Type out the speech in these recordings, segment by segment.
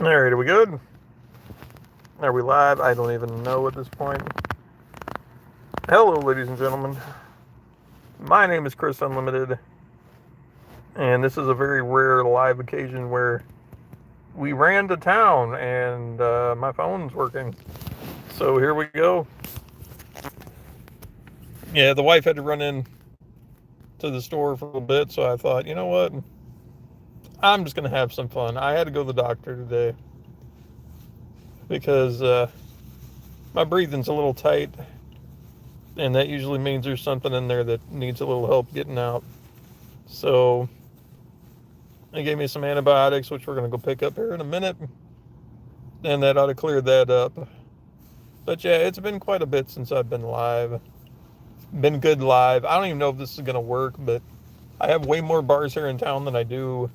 All right, are we good? Are we live? I don't even know at this point. Hello, ladies and gentlemen. My name is Chris Unlimited, and this is a very rare live occasion where we ran to town and my phone's working. So here we go. Yeah, the wife had to run in to the store for a little bit, so I thought, you know what? I'm just going to have some fun. I had to go to the doctor today because my breathing's a little tight, and that usually means there's something in there that needs a little help getting out. So they gave me some antibiotics, which we're going to go pick up here in a minute, and that ought to clear that up. But yeah, it's been quite a bit since I've been live. Been good live. I don't even know if this is going to work, but I have way more bars here in town than I do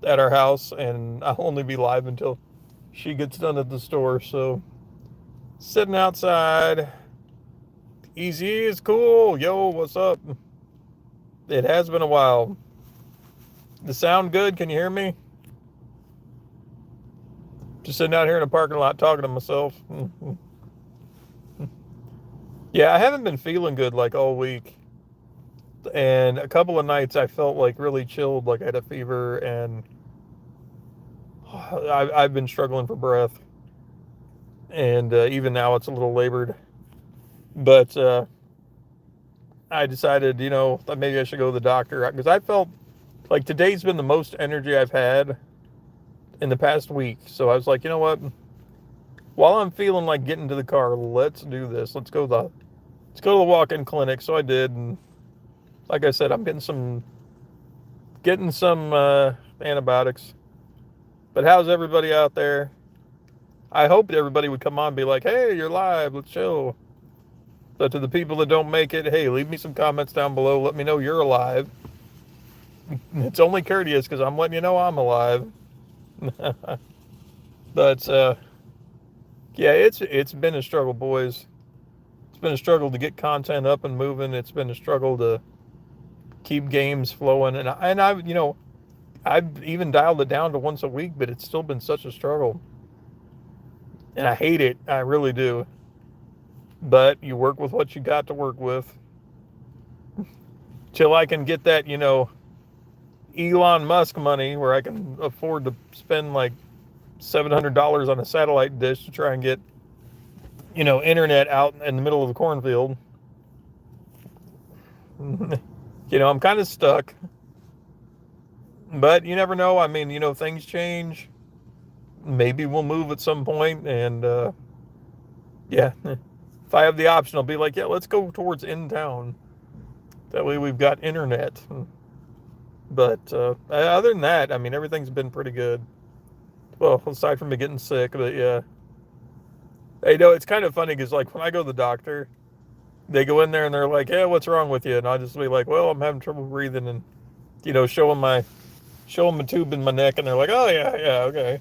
at our house, and I'll only be live until she gets done at the store. So sitting outside, easy is cool. Yo, what's up? It has been a while. The sound good? Can you hear me? Just sitting out here in a parking lot talking to myself. Yeah, I haven't been feeling good like all week. And a couple of nights I felt like really chilled, like I had a fever, and I've been struggling for breath. And even now it's a little labored. But I decided, that maybe I should go to the doctor because I felt like today's been the most energy I've had in the past week. So I was like, you know what? While I'm feeling like getting to the car, let's do this. Let's go to the walk-in clinic. So I did, and like I said, I'm getting some antibiotics. But how's everybody out there? I hoped everybody would come on and be like, hey, you're live, let's chill. So to the people that don't make it, hey, leave me some comments down below. Let me know you're alive. It's only courteous because I'm letting you know I'm alive. But yeah, it's been a struggle, boys. It's been a struggle to get content up and moving. It's been a struggle to keep games flowing, and I've even dialed it down to once a week, but it's still been such a struggle, and I hate it. I really do. But you work with what you got to work with till I can get that, Elon Musk money where I can afford to spend like $700 on a satellite dish to try and get, internet out in the middle of the cornfield. I'm kind of stuck. But you never know. I mean, things change. Maybe we'll move at some point, and yeah, if I have the option, I'll be like, yeah, let's go towards in town. That way we've got internet. But other than that, I mean, everything's been pretty good. Well, aside from me getting sick, but yeah. Hey, it's kind of funny because, like, when I go to the doctor, they go in there and they're like, "Yeah, what's wrong with you?" And I'll just be like, "Well, I'm having trouble breathing," and show them my tube in my neck, and they're like, "Oh yeah, okay.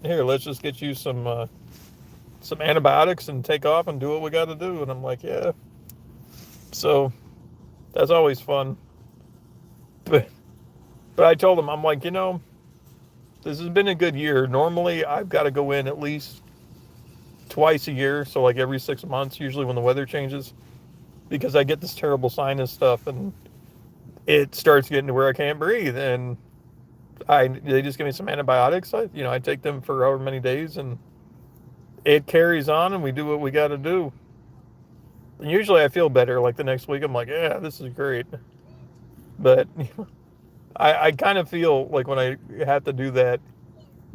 Here, let's just get you some antibiotics and take off and do what we got to do." And I'm like, "Yeah." So that's always fun. But I told them, I'm like, this has been a good year. Normally, I've got to go in at least twice a year, so like every 6 months, usually when the weather changes, because I get this terrible sinus stuff, and it starts getting to where I can't breathe, and they just give me some antibiotics. I take them for however many days, and it carries on, and we do what we got to do. And usually I feel better. Like the next week, I'm like, yeah, this is great. But I kind of feel like when I have to do that,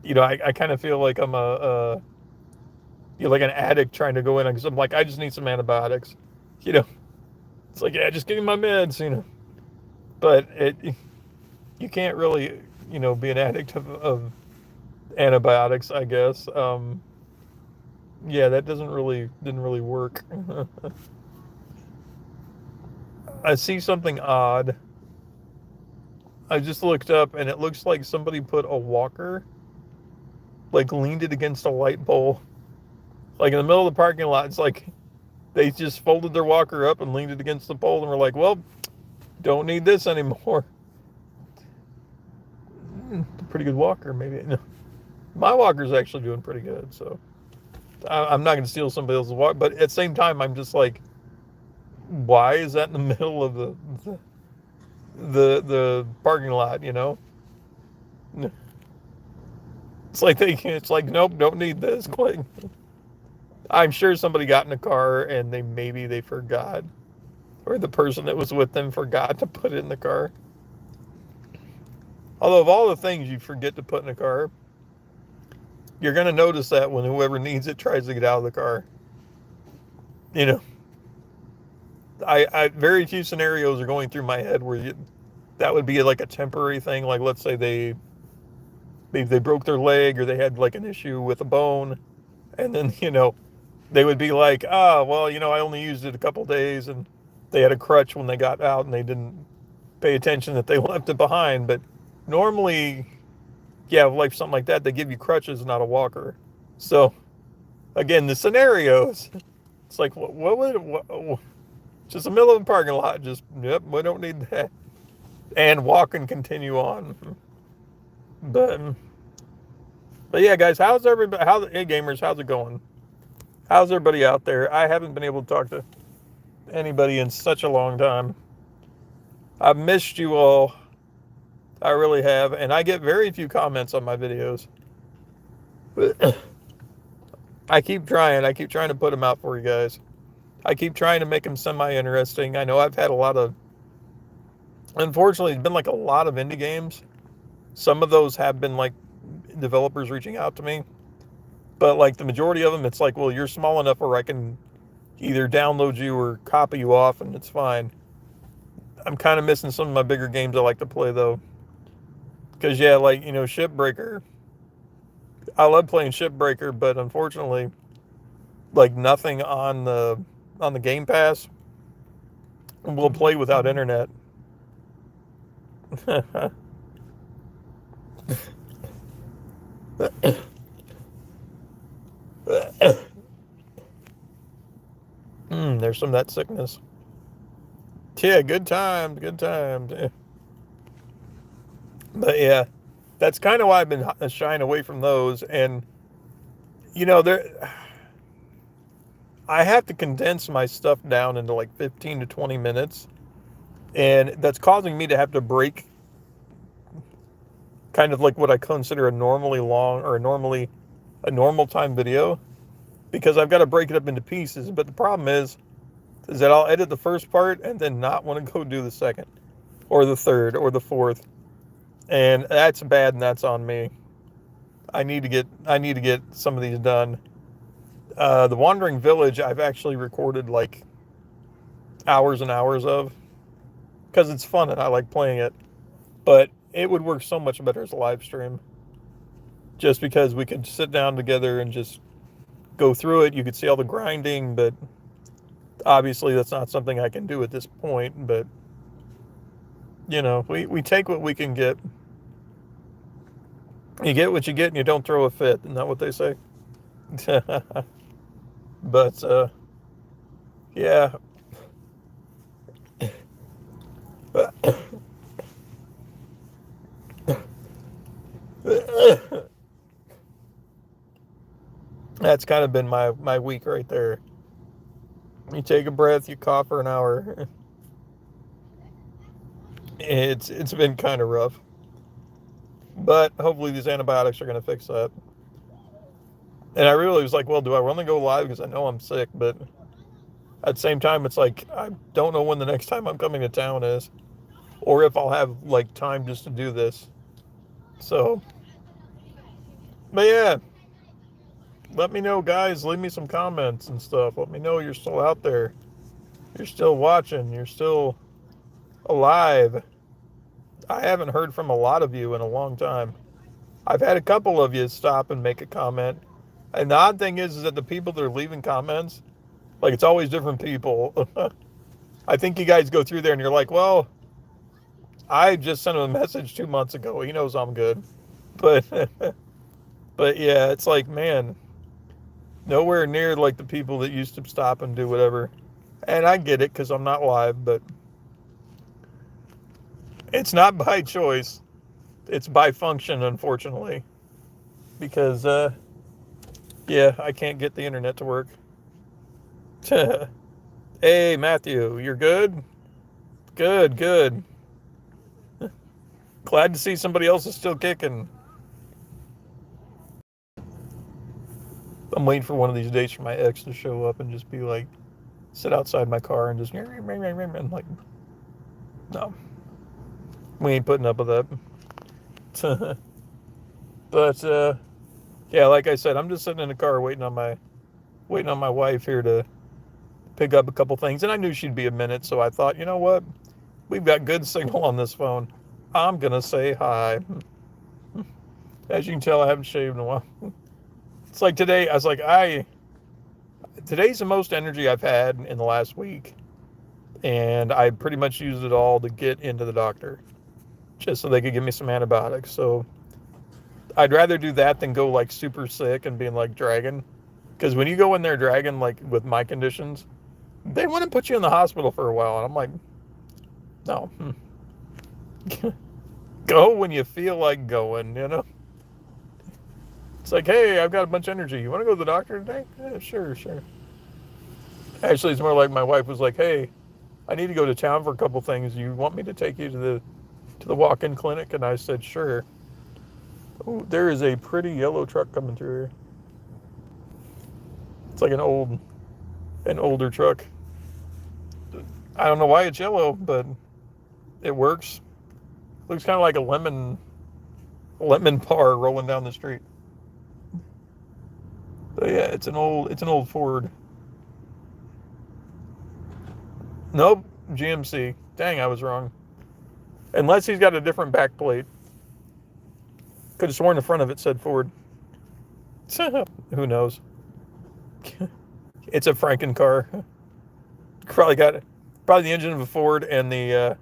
I kind of feel like I'm like an addict trying to go in because I'm like, I just need some antibiotics. It's like, yeah, just give me my meds. But you can't really, be an addict of antibiotics, I guess. Yeah, that didn't really work. I see something odd. I just looked up and it looks like somebody put a walker, like leaned it against a light pole, like in the middle of the parking lot. It's like they just folded their walker up and leaned it against the pole and were like, well, don't need this anymore. Pretty good walker, maybe. My walker's actually doing pretty good, so I'm not going to steal somebody else's walker. But at the same time, I'm just like, why is that in the middle of the parking lot? You know, it's like it's like, nope, don't need this. Click. I'm sure somebody got in a car and maybe they forgot, or the person that was with them forgot to put it in the car. Although of all the things you forget to put in a car, you're going to notice that when whoever needs it tries to get out of the car. You know, I very few scenarios are going through my head where that would be like a temporary thing. Like, let's say they broke their leg or they had like an issue with a bone, and then, you know, they would be like, well, you know, I only used it a couple days, and they had a crutch when they got out and they didn't pay attention that they left it behind. But normally, yeah, like something like that, they give you crutches, not a walker. So again, the scenarios, it's like, what would just the middle of the parking lot, just, yep, we don't need that, and walk and continue on. But yeah, guys, how's everybody? Hey gamers, how's it going? How's everybody out there? I haven't been able to talk to anybody in such a long time. I've missed you all. I really have, and I get very few comments on my videos. I keep trying to put them out for you guys. I keep trying to make them semi-interesting. I know I've had unfortunately, it's been like a lot of indie games. Some of those have been like developers reaching out to me, but like the majority of them, it's like, well, you're small enough where I can either download you or copy you off, and it's fine. I'm kind of missing some of my bigger games I like to play, though. Because, yeah, like, you know, Shipbreaker. I love playing Shipbreaker, but unfortunately, like, nothing on the Game Pass will play without internet. There's some of that sickness. Yeah, good times. But yeah, that's kind of why I've been shying away from those. And, you know, I have to condense my stuff down into like 15 to 20 minutes. And that's causing me to have to break kind of like what I consider a normally long or a normal time video, because I've got to break it up into pieces. But the problem is that I'll edit the first part and then not want to go do the second or the third or the fourth. And that's bad, and that's on me. I need to get some of these done. The Wandering Village, I've actually recorded like hours and hours of, because it's fun and I like playing it. But it would work so much better as a live stream, just because we could sit down together and just go through it. You could see all the grinding, but obviously that's not something I can do at this point. But, you know, we take what we can get. You get what you get, and you don't throw a fit. Isn't that what they say? But, yeah. That's kind of been my week right there. You take a breath, you cough for an hour. It's been kind of rough. But hopefully these antibiotics are going to fix that. And I really was like, well, do I want to go live because I know I'm sick? But at the same time, it's like, I don't know when the next time I'm coming to town is, or if I'll have like time just to do this. So, but yeah, let me know, guys. Leave me some comments and stuff. Let me know you're still out there. You're still watching. You're still alive. I haven't heard from a lot of you in a long time. I've had a couple of you stop and make a comment. And the odd thing is that the people that are leaving comments, like, it's always different people. I think you guys go through there and you're like, well, I just sent him a message 2 months ago. He knows I'm good. But, but yeah, it's like, man, nowhere near like the people that used to stop and do whatever. And I get it because I'm not live, but it's not by choice. It's by function, unfortunately. because yeah, I can't get the internet to work. Hey, Matthew, you're good? Good, good. Glad to see somebody else is still kicking. I'm waiting for one of these days for my ex to show up and just be like, sit outside my car and just, and like, no, we ain't putting up with that. But yeah, like I said, I'm just sitting in the car waiting on my wife here to pick up a couple things, and I knew she'd be a minute, so I thought, you know what, we've got good signal on this phone. I'm gonna say hi. As you can tell, I haven't shaved in a while. It's like today, I was like, today's the most energy I've had in the last week, and I pretty much used it all to get into the doctor, just so they could give me some antibiotics. So I'd rather do that than go like super sick and being like dragging, because when you go in there dragging, like with my conditions, they want to put you in the hospital for a while, and I'm like, no. Go when you feel like going, you know? It's like, hey, I've got a bunch of energy. You want to go to the doctor today? Yeah, sure, sure. Actually, it's more like my wife was like, hey, I need to go to town for a couple things. You want me to take you to the walk-in clinic? And I said, sure. Oh, there is a pretty yellow truck coming through here. It's like an older truck. I don't know why it's yellow, but it works. Looks kind of like a lemon bar rolling down the street. But yeah, it's an old Ford. Nope, GMC. Dang, I was wrong. Unless he's got a different back plate. Could have sworn the front of it said Ford. Who knows? It's a Franken car. Probably the engine of a Ford and the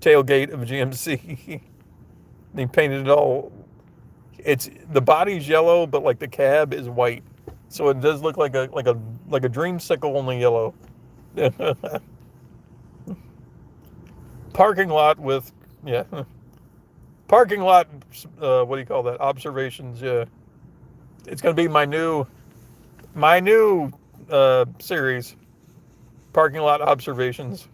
tailgate of a GMC. They painted it all. The body's yellow, but like the cab is white, so it does look like a dreamsicle, only yellow. Parking lot with parking lot. What do you call that? Observations. Yeah, it's gonna be my new series. Parking lot observations.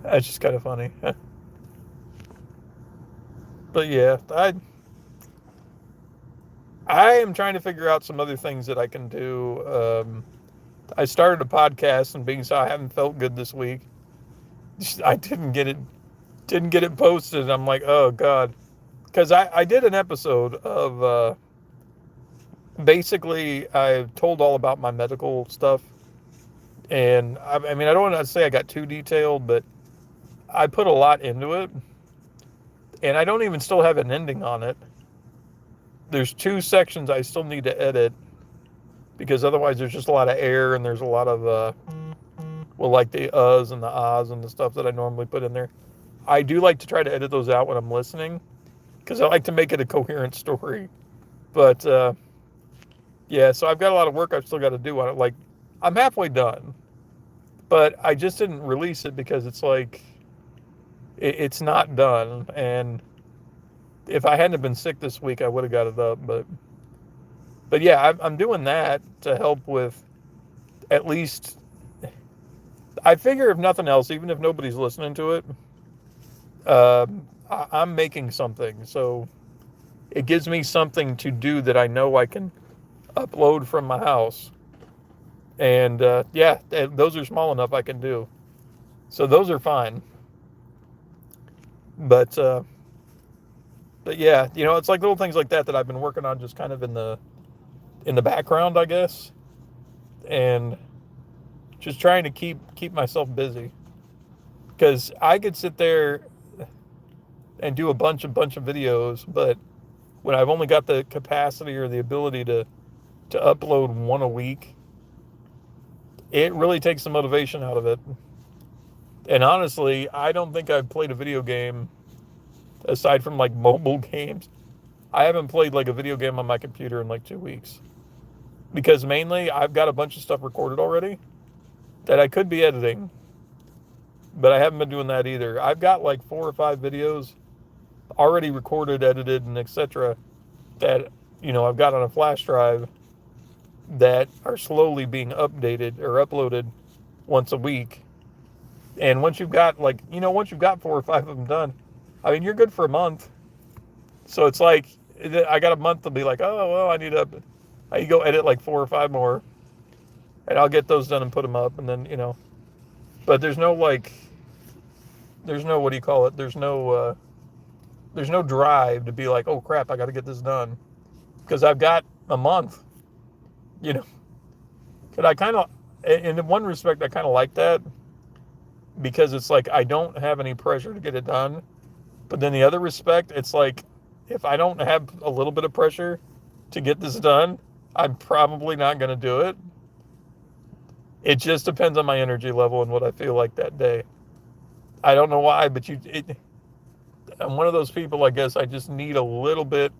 That's just kind of funny. But yeah, I am trying to figure out some other things that I can do. I started a podcast, and being so I haven't felt good this week, I didn't get it posted. I'm like, oh God, because I did an episode of basically I told all about my medical stuff, and I mean I don't want to say I got too detailed, but I put a lot into it, and I don't even still have an ending on it. There's 2 sections I still need to edit, because otherwise there's just a lot of air, and there's a lot of like the uhs and the ahs and the stuff that I normally put in there. I do like to try to edit those out when I'm listening, because I like to make it a coherent story. But yeah, so I've got a lot of work I've still got to do on it. Like, I'm halfway done, but I just didn't release it because it's like it's not done. And if I hadn't been sick this week, I would have got it up. But yeah, I'm doing that to help with at least. I figure if nothing else, even if nobody's listening to it, I'm making something. So it gives me something to do that I know I can upload from my house. And yeah, those are small enough I can do. So those are fine. But yeah, it's like little things like that I've been working on, just kind of in the background, I guess, and just trying to keep myself busy, because I could sit there and do a bunch of videos, but when I've only got the capacity or the ability to upload one a week, it really takes the motivation out of it. And honestly, I don't think I've played a video game, aside from like mobile games. I haven't played like a video game on my computer in like 2 weeks. Because mainly I've got a bunch of stuff recorded already that I could be editing, but I haven't been doing that either. I've got like 4 or 5 videos already recorded, edited, and etc. that, I've got on a flash drive that are slowly being updated or uploaded once a week. And once you've got once you've got 4 or 5 of them done, I mean, you're good for a month. So it's like, I got a month to be like, oh, well, I go edit like 4 or 5 more, and I'll get those done and put them up. And then, but there's no what do you call it? There's no drive to be like, oh crap, I got to get this done. Because I've got a month, Could I kind of, in one respect, I kind of like that, because it's like I don't have any pressure to get it done. But then the other respect, it's like, if I don't have a little bit of pressure to get this done, I'm probably not going to do it. It just depends on my energy level and what I feel like that day. I don't know why, but I'm one of those people, I guess, I just need a little bit,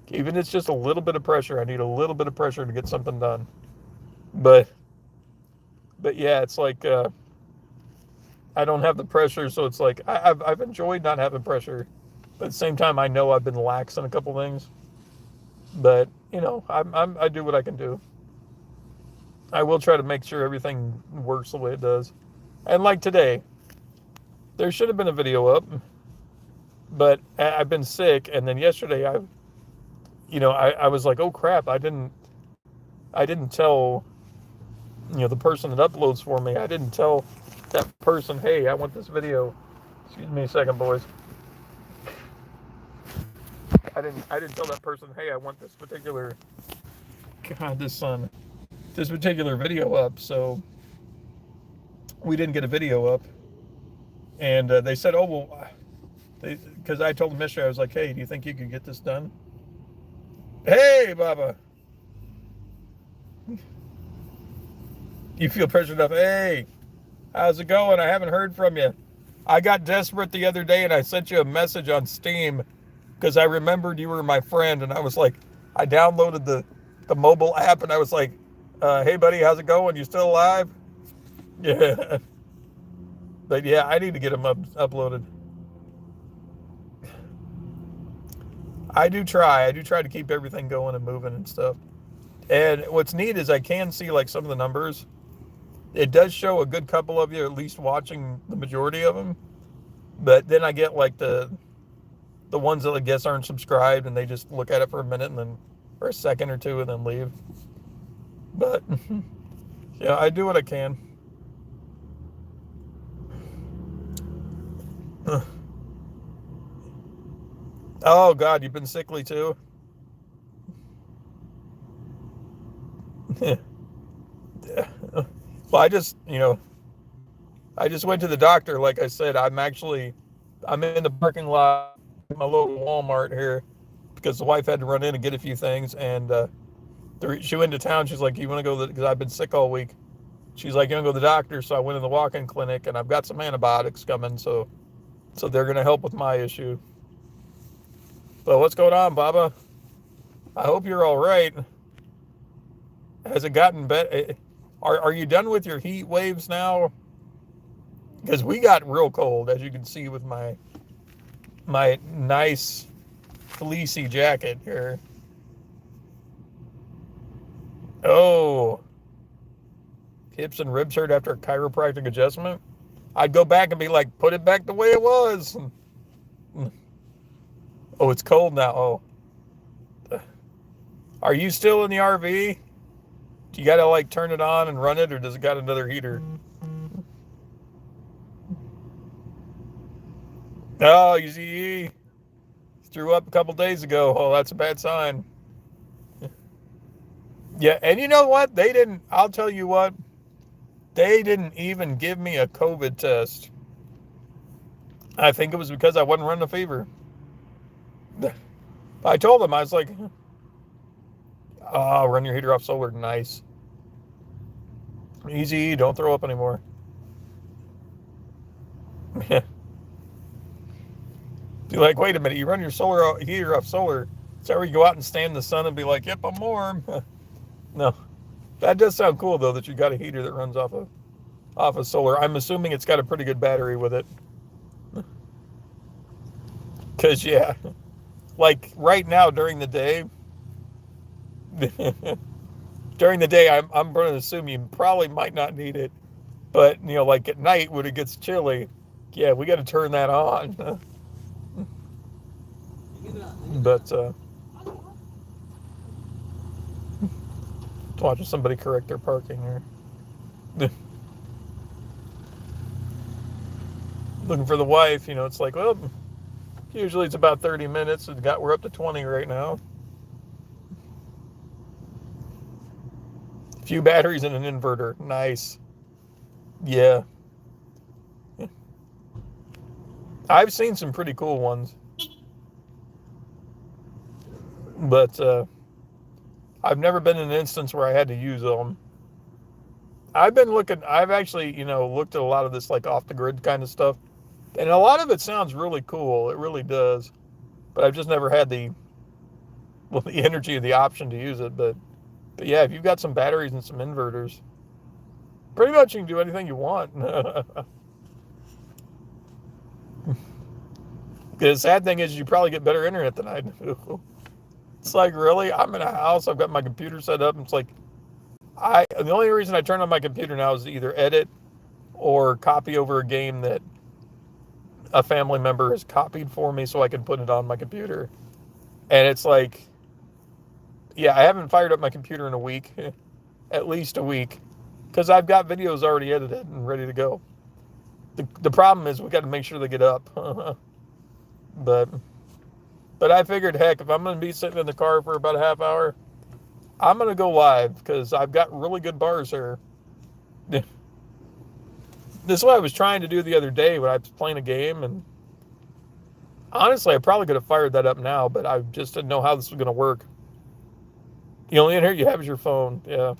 even if it's just a little bit of pressure. I need a little bit of pressure to get something done. But yeah, it's like, I don't have the pressure, so it's like, I've enjoyed not having pressure. But at the same time, I know I've been lax in a couple things. But, I do what I can do. I will try to make sure everything works the way it does. And like today, there should have been a video up, but I've been sick. And then yesterday, I was like, oh crap, I didn't tell, the person that uploads for me, I didn't tell that person, hey, I want this video. Excuse me a second, boys. I didn't tell that person, hey, I want this particular video up. So we didn't get a video up. And they said, oh, well, because I told them yesterday, I was like, hey, do you think you could get this done? Hey, Baba. You feel pressured enough? Hey, how's it going? I haven't heard from you. I got desperate the other day and I sent you a message on Steam because I remembered you were my friend, and I was like, I downloaded the mobile app and I was like, hey buddy, how's it going? You still alive? Yeah. But yeah, I need to get them uploaded. I do try to keep everything going and moving and stuff. And what's neat is I can see like some of the numbers. It does show a good couple of you at least watching the majority of them. But then I get like the ones that I guess aren't subscribed and they just look at it for a minute and then, or a second or two, and then leave. But yeah, I do what I can. Oh God, you've been sickly too? Well, I just went to the doctor. Like I said, I'm in the parking lot of my local Walmart here because the wife had to run in and get a few things. And she went to town. She's like, you want to go, because I've been sick all week. She's like, you want to go to the doctor? So I went to the walk-in clinic, and I've got some antibiotics coming. So they're going to help with my issue. But what's going on, Baba? I hope you're all right. Has it gotten better? Are you done with your heat waves now? Because we got real cold, as you can see with my nice fleecy jacket here. Oh, hips and ribs hurt after a chiropractic adjustment. I'd go back and be like, put it back the way it was. Oh, it's cold now. Oh, are you still in the RV? Do you got to like turn it on and run it, or does it got another heater? Oh, you see, he threw up a couple days ago. Oh, that's a bad sign. Yeah, and you know what? I'll tell you what, they didn't even give me a COVID test. I think it was because I wasn't running a fever. I told them, I was like, oh, run your heater off solar. Nice. Easy, don't throw up anymore. You're like, wait a minute, you run your heater off solar. So where you go out and stand in the sun and be like, yep, I'm warm. No. That does sound cool, though, that you got a heater that runs off of solar. I'm assuming it's got a pretty good battery with it. Cause yeah, like right now during the day, I'm going to assume you probably might not need it. But like at night when it gets chilly, yeah, we got to turn that on. But watching somebody correct their parking here. Looking for the wife, it's like, well, usually it's about 30 minutes. We're up to 20 right now. A few batteries and an inverter. Nice. Yeah. I've seen some pretty cool ones. But I've never been in an instance where I had to use them. I've actually, looked at a lot of this like off the grid kind of stuff. And a lot of it sounds really cool. It really does. But I've just never had the energy or the option to use it. But yeah, if you've got some batteries and some inverters, pretty much you can do anything you want. The sad thing is you probably get better internet than I do. It's like, really? I'm in a house. I've got my computer set up. And it's like, the only reason I turn on my computer now is to either edit or copy over a game that a family member has copied for me so I can put it on my computer. And it's like, yeah, I haven't fired up my computer in a week, at least a week, because I've got videos already edited and ready to go. The problem is we got to make sure they get up. But I figured, heck, if I'm going to be sitting in the car for about a half hour, I'm going to go live because I've got really good bars here. This is what I was trying to do the other day when I was playing a game, and honestly, I probably could have fired that up now, but I just didn't know how this was going to work. The only internet you have is your phone. Yeah.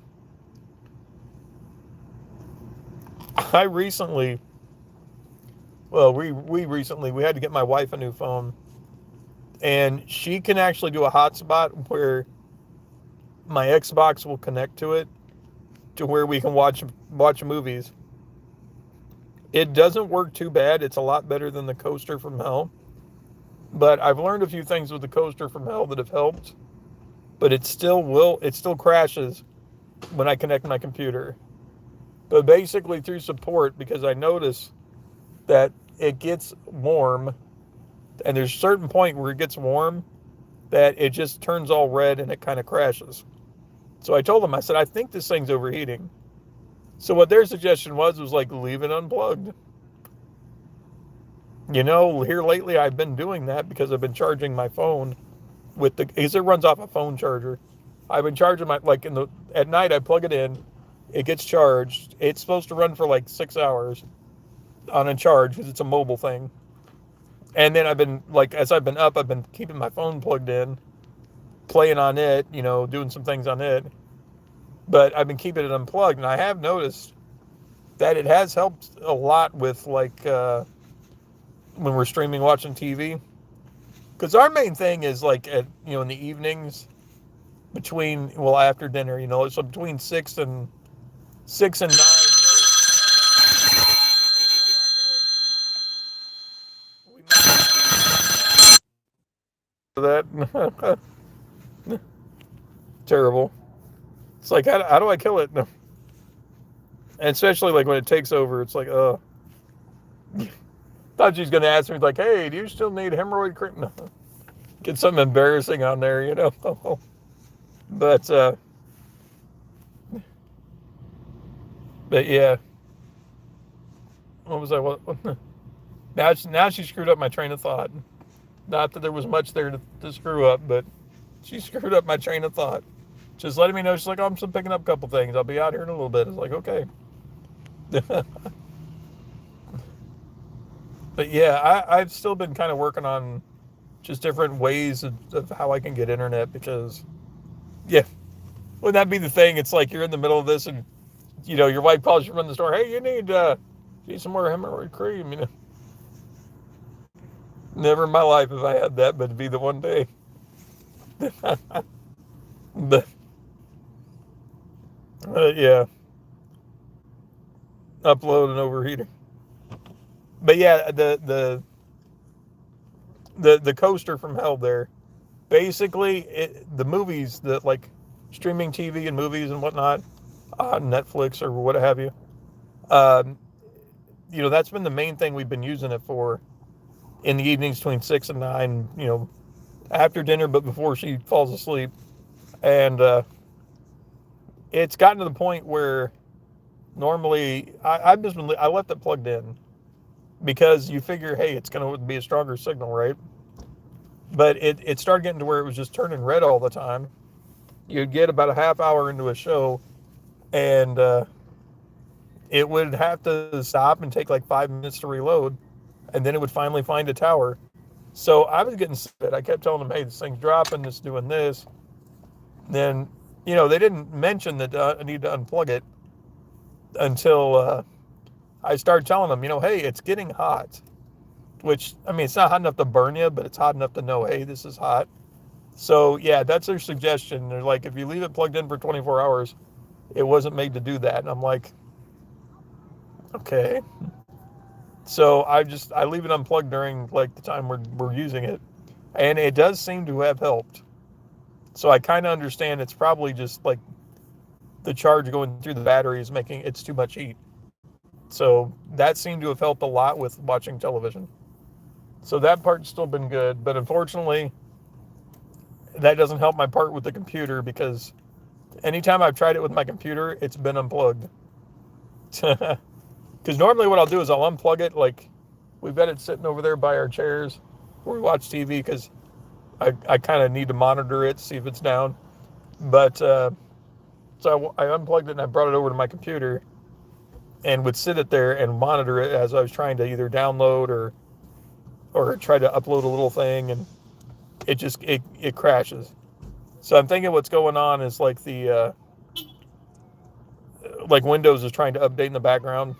I recently, well, we recently, we had to get my wife a new phone, and she can actually do a hotspot where my Xbox will connect to it to where we can watch movies. It doesn't work too bad. It's a lot better than the Coaster from Hell. But I've learned a few things with the Coaster from Hell that have helped. But it still crashes when I connect my computer. But basically through support, because I notice that it gets warm, and there's a certain point where it gets warm that it just turns all red and it kind of crashes. So I told them, I said, I think this thing's overheating. So what their suggestion was like, leave it unplugged. Here lately I've been doing that because I've been charging my phone because it runs off a phone charger. I've been charging at night I plug it in, it gets charged. It's supposed to run for like 6 hours on a charge because it's a mobile thing. And then as I've been up, I've been keeping my phone plugged in, playing on it, doing some things on it. But I've been keeping it unplugged, and I have noticed that it has helped a lot with when we're streaming, watching TV. Because our main thing is in the evenings after dinner, so between 6 and 9. That terrible. It's like, how do I kill it? No. And especially when it takes over, it's like, thought she's going to ask me, like, hey, do you still need hemorrhoid cream? No. Get something embarrassing on there, But yeah. What was I? What? Now she screwed up my train of thought. Not that there was much there to screw up, but she screwed up my train of thought. Just letting me know, she's like, oh, I'm still picking up a couple things. I'll be out here in a little bit. It's like, okay. But yeah, I've still been kind of working on just different ways of how I can get internet because, yeah, wouldn't that be the thing? It's like you're in the middle of this and, your wife calls you from the store. Hey, you need some more hemorrhoid cream, Never in my life have I had that, but it'd be the one day. But yeah, upload and overheating. But yeah, the coaster from hell there. Basically, the movies that like streaming TV and movies and whatnot, Netflix or what have you. Um, that's been the main thing we've been using it for in the evenings between 6 and 9. After dinner, but before she falls asleep. And it's gotten to the point where normally I left it plugged in because you figure, hey, it's going to be a stronger signal, right? But it started getting to where it was just turning red all the time. You'd get about a half hour into a show, and it would have to stop and take like 5 minutes to reload, and then it would finally find a tower. So I was getting sick. I kept telling them, hey, this thing's dropping, it's doing this. Then, they didn't mention that I need to unplug it until I started telling them, hey, it's getting hot. Which, I mean, it's not hot enough to burn you, but it's hot enough to know, hey, this is hot. So, yeah, that's their suggestion. They're like, if you leave it plugged in for 24 hours, it wasn't made to do that. And I'm like, okay. So I leave it unplugged during like the time we're using it. And it does seem to have helped. So I kind of understand it's probably just like the charge going through the battery is making it's too much heat. So that seemed to have helped a lot with watching television. So that part's still been good, but unfortunately, that doesn't help my part with the computer because anytime I've tried it with my computer, it's been unplugged. Because normally what I'll do is I'll unplug it, like we've got it sitting over there by our chairs where we watch TV because I kind of need to monitor it, see if it's down. But so I unplugged it and I brought it over to my computer and would sit it there and monitor it as I was trying to either download or try to upload a little thing, and it crashes. So I'm thinking what's going on is like the like Windows is trying to update in the background,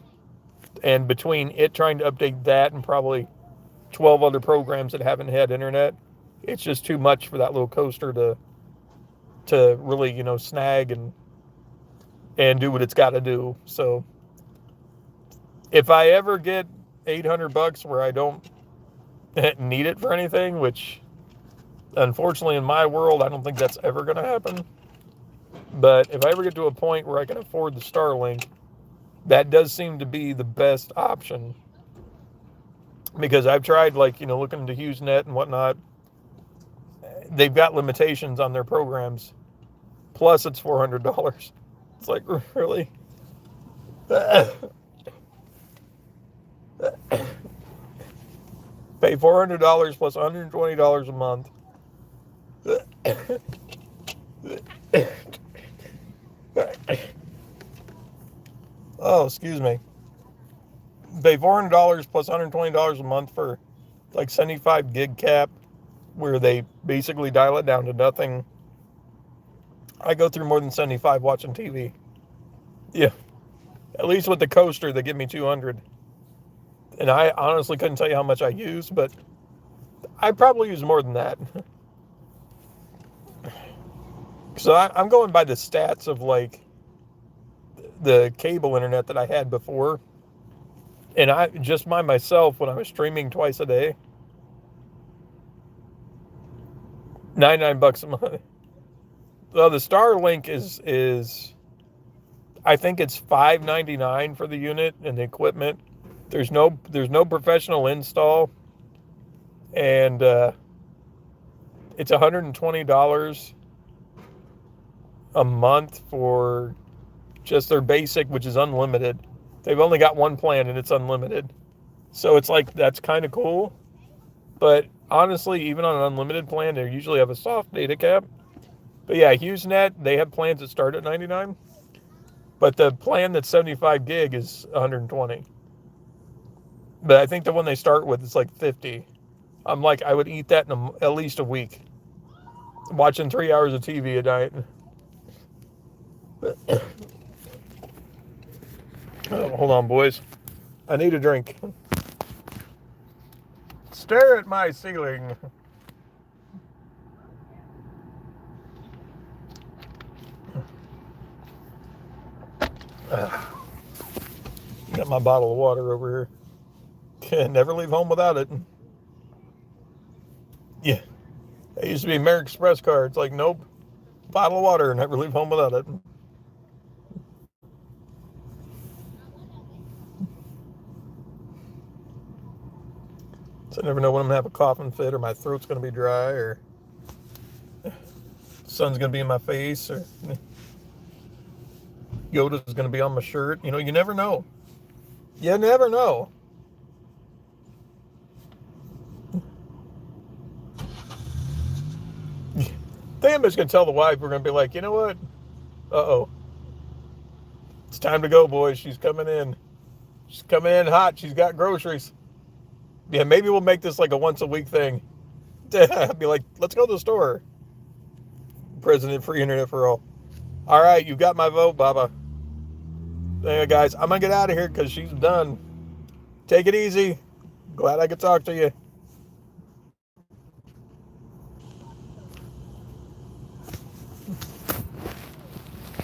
and between it trying to update that and probably 12 other programs that haven't had internet, it's just too much for that little coaster to really snag and do what it's got to do. So if I ever get $800 where I don't need it for anything, which unfortunately in my world I don't think that's ever going to happen, but if I ever get to a point where I can afford the Starlink, that does seem to be the best option, because I've tried looking into HughesNet and whatnot. They've got limitations on their programs, plus it's $400. It's like, really? Pay $400 plus $120 a month. Oh, excuse me. Pay $400 plus $120 a month for like 75 gig cap, where they basically dial it down to nothing. I go through more than 75 watching TV. Yeah. At least with the coaster, they give me 200. And I honestly couldn't tell you how much I use, but I probably use more than that. So I'm going by the stats of like the cable internet that I had before. And I just by myself, when I was streaming twice a day, $99 a month. Well, the Starlink is I think it's $5.99 for the unit and the equipment. There's no professional install, and it's $120 a month for just their basic, which is unlimited. They've only got one plan and it's unlimited, so it's like that's kind of cool. But honestly, even on an unlimited plan, they usually have a soft data cap. But yeah, HughesNet, they have plans that start at $99, but the plan that's 75 gig is $120. But I think the one they start with is like $50. I'm like, I would eat that in at least a week. Watching 3 hours of TV a night. Oh, hold on, boys. I need a drink. Stare at my ceiling. Got my bottle of water over here. Never leave home without it. It used to be American Express card. It's like, nope, bottle of water, never leave home without it. So I never know when I'm gonna have a coughing fit, or my throat's gonna be dry, or the sun's gonna be in my face, or Yoda's gonna be on my shirt. You know, you never know. You never know. I think I'm just gonna tell the wife, we're gonna be like, you know what? Uh-oh. It's time to go, boys. She's coming in. She's coming in hot. She's got groceries. Yeah, maybe we'll make this like a once a week thing. Be like, let's go to the store. President Free Internet for All. All right, you got my vote, Baba. Hey, guys, I'm going to get out of here because she's done. Take it easy. Glad I could talk to you.